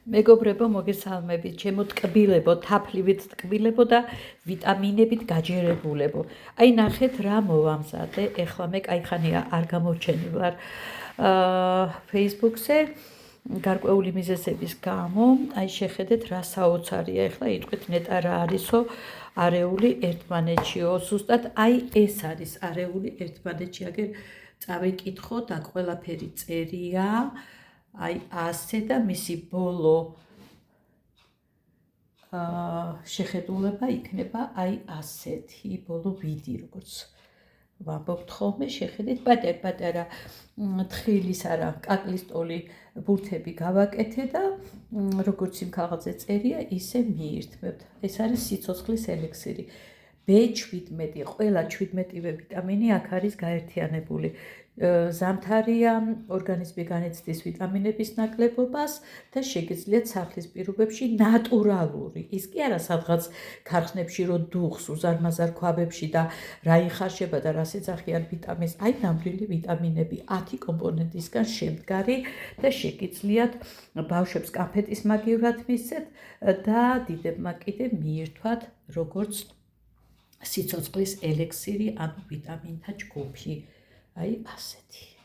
მეგობრებო, მოგესალმებით, ჩემო ტკბილებო, თაფლივით ტკბილებო და ვიტამინებით გაჯერებულებო. აი ნახეთ რა მოვამზადე, ეხლა მე კაიხანია არ გამორჩენი ვარ Facebook-ზე გარკვეული მიზეზების გამო, აი შეხედეთ რა საოცარია, ეხლა იტყვით ნეტა რა არისო არეული ერთმანეთშიო, ზუსტად აი ეს არის არეული ერთმანეთში, აგერ წავიკითხო და ყველაფერი წერია. აი ასე და მისი ბოლო შეხედულება იქნება აი ასეთი ბოლო ვიდი, როგორც ვამბობთ ხოლმე, შეხედეთ პატარ-პატარა თხილის არა, კაკლის ტოლი ბურთები გავაკეთე და როგორც იმ ქაღალდზე წერია, ისე მიირთმევთ. ეს არის სიცოცხლის ელექსირი. B17, ყველა 17-ვე ვიტამინი აქ არის გაერთიანებული. ზამთარია, ორგანიზმი განიცდის ვიტამინების ნაკლებობას და შეგიძლიათ სახლის პირობებში ნატურალური. ის კი არა სადღაც ქარხნებში რო დუხს, უზარმაზარ ქვაბებში და რა იხარშება და რას ეძახიან ვიტამინს, აი ნამდვილი ვიტამინები 10 კომპონენტისგან შემდგარი და შეგიძლიათ ბავშვებს კამფეტის მაგივრად მისცეთ და დიდებმა კიდე მიირთვათ როგორც სიცოცხლის ელექსირი, ანუ ვიტამინთა ჯგუფი. აი ასეთი.